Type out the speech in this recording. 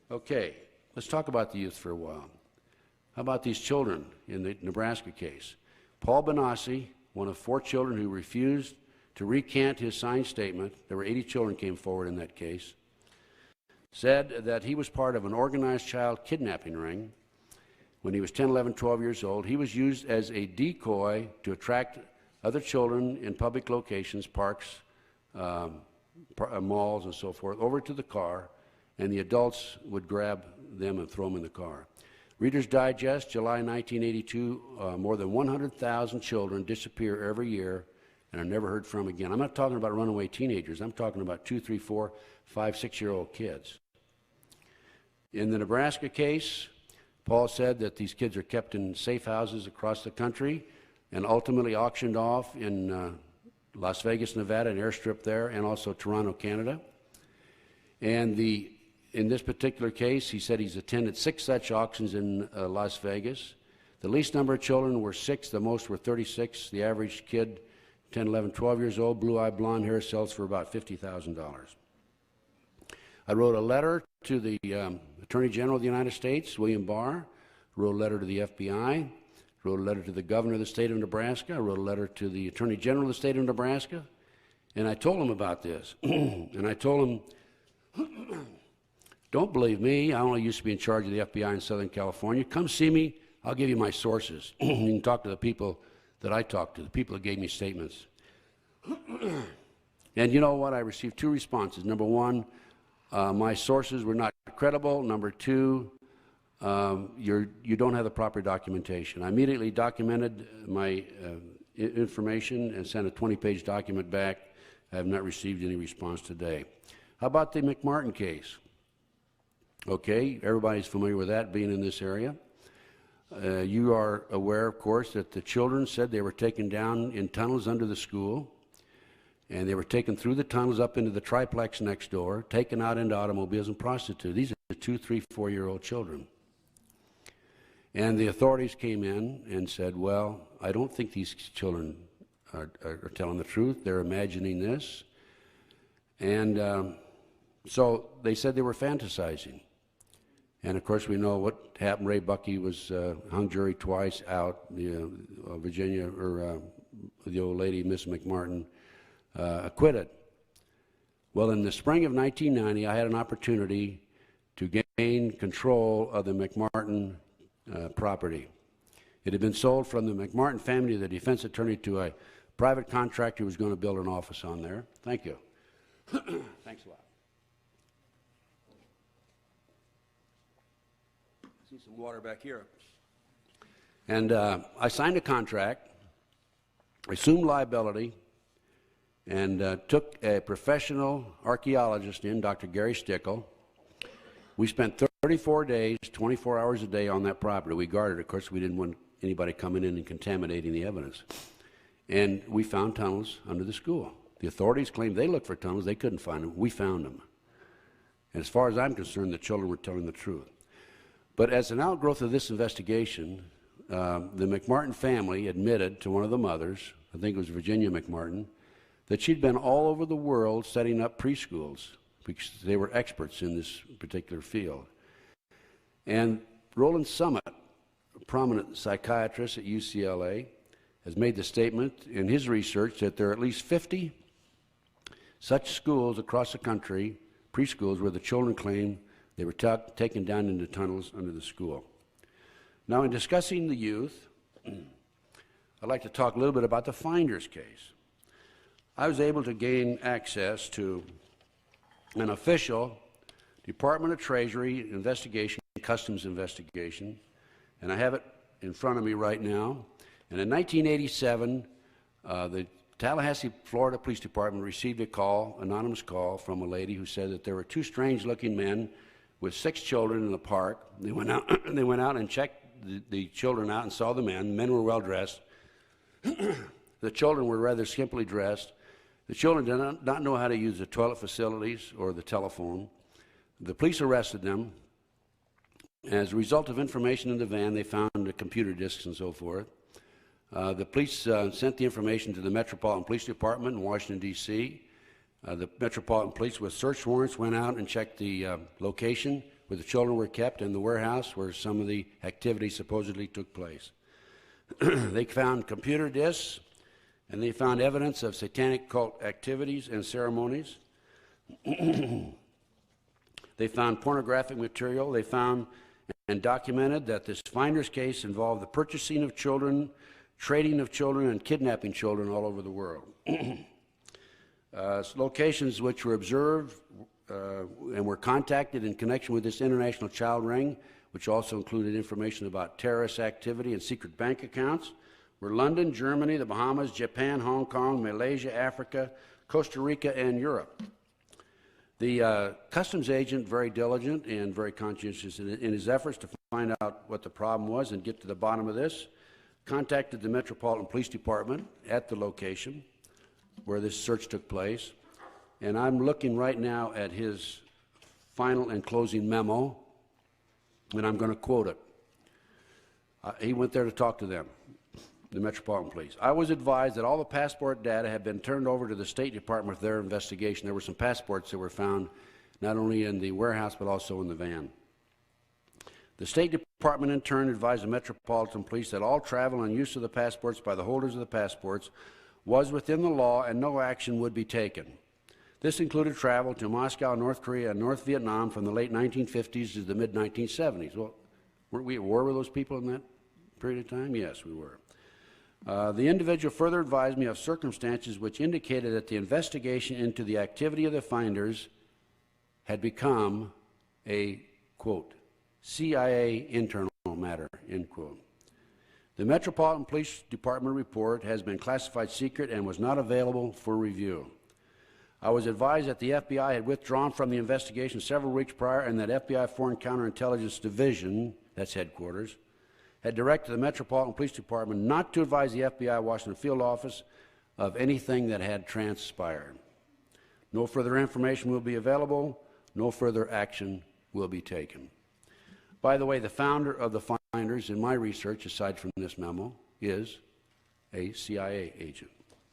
Okay, let's talk about the youth for a while. How about these children in the Nebraska case? Paul Benassi, one of 4 children who refused to recant his signed statement, there were 80 children came forward in that case, said that he was part of an organized child kidnapping ring when he was 10, 11, 12 years old. He was used as a decoy to attract other children in public locations, parks, malls and so forth, over to the car, and the adults would grab them and throw them in the car. Reader's Digest, July 1982, more than 100,000 children disappear every year and are never heard from again. I'm not talking about runaway teenagers. I'm talking about 2, 3, 4, 5, 6-year-old kids. In the Nebraska case, Paul said that these kids are kept in safe houses across the country and ultimately auctioned off in Las Vegas, Nevada, an airstrip there, and also Toronto, Canada. And in this particular case, he said he's attended 6 such auctions in Las Vegas. The least number of children were 6, the most were 36. The average kid, 10, 11, 12 years old, blue-eyed, blonde hair, sells for about $50,000. I wrote a letter to the Attorney General of the United States, William Barr, wrote a letter to the FBI, wrote a letter to the Governor of the state of Nebraska, I wrote a letter to the Attorney General of the state of Nebraska, and I told him about this. And I told him, don't believe me, I only used to be in charge of the FBI in Southern California. Come see me, I'll give you my sources. You can talk to the people that I talked to, the people that gave me statements. And you know what? I received 2 responses. Number 1, my sources were not credible. Number 2, you don't have the proper documentation. I immediately documented my information and sent a 20-page document back. I have not received any response today. How about the McMartin case? Okay, everybody's familiar with that, being in this area. You are aware, of course, that the children said they were taken down in tunnels under the school, and they were taken through the tunnels up into the triplex next door, taken out into automobiles and prostituted. These are 2, 3, 4-year-old children. And the authorities came in and said, well, I don't think these children are telling the truth. They're imagining this. And so they said they were fantasizing. And of course, we know what happened. Ray Buckey was hung jury twice out. Virginia, or the old lady, Miss McMartin, acquitted. Well, in the spring of 1990, I had an opportunity to gain control of the McMartin property. It had been sold from the McMartin family to the defense attorney to a private contractor who was going to build an office on there. Thank you. Thanks a lot. See some water back here. And I signed a contract, assumed liability, and took a professional archaeologist in, Dr. Gary Stickle. We spent 34 days, 24 hours a day on that property. We guarded it. Of course, we didn't want anybody coming in and contaminating the evidence. And we found tunnels under the school. The authorities claimed they looked for tunnels. They couldn't find them. We found them. And as far as I'm concerned, the children were telling the truth. But as an outgrowth of this investigation, the McMartin family admitted to one of the mothers, I think it was Virginia McMartin, that she'd been all over the world setting up preschools because they were experts in this particular field. And Roland Summit, a prominent psychiatrist at UCLA, has made the statement in his research that there are at least 50 such schools across the country, preschools, where the children claim they were taken down into tunnels under the school. Now, in discussing the youth, I'd like to talk a little bit about the Finders case. I was able to gain access to an official Department of Treasury investigation, customs investigation, and I have it in front of me right now. And in 1987, the Tallahassee, Florida Police Department received a call, anonymous call, from a lady who said that there were 2 strange-looking men with 6 children in the park. They went out and checked the children out and saw the men. The men were well dressed. The children were rather skimpily dressed. The children did not know how to use the toilet facilities or the telephone. The police arrested them. As a result of information in the van, they found the computer disks and so forth. The police sent the information to the Metropolitan Police Department in Washington, D.C. The Metropolitan Police, with search warrants, went out and checked the location where the children were kept, and the warehouse where some of the activity supposedly took place. They found computer disks, and they found evidence of satanic cult activities and ceremonies. They found pornographic material. They found and documented that this finder's case involved the purchasing of children, trading of children, and kidnapping children all over the world. Locations which were observed and were contacted in connection with this international child ring, which also included information about terrorist activity and secret bank accounts, were London, Germany, the Bahamas, Japan, Hong Kong, Malaysia, Africa, Costa Rica, and Europe. The customs agent, very diligent and very conscientious in his efforts to find out what the problem was and get to the bottom of this, contacted the Metropolitan Police Department at the location where this search took place. And I'm looking right now at his final and closing memo, and I'm going to quote it. He went there to talk to them, the Metropolitan Police. I was advised that all the passport data had been turned over to the State Department for their investigation. There were some passports that were found not only in the warehouse but also in the van. The State Department in turn advised the Metropolitan Police that all travel and use of the passports by the holders of the passports was within the law and no action would be taken. This included travel to Moscow, North Korea, and North Vietnam from the late 1950s to the mid-1970s. Well, weren't we at war with those people in that period of time? Yes, we were. The individual further advised me of circumstances which indicated that the investigation into the activity of the finders had become a, quote, CIA internal matter, end quote. The Metropolitan Police Department report has been classified secret and was not available for review. I was advised that the FBI had withdrawn from the investigation several weeks prior and that FBI Foreign Counterintelligence Division, that's headquarters, had directed the Metropolitan Police Department not to advise the FBI Washington Field Office of anything that had transpired. No further information will be available. No further action will be taken. By the way, the founder of the finders in my research, aside from this memo, is a CIA agent.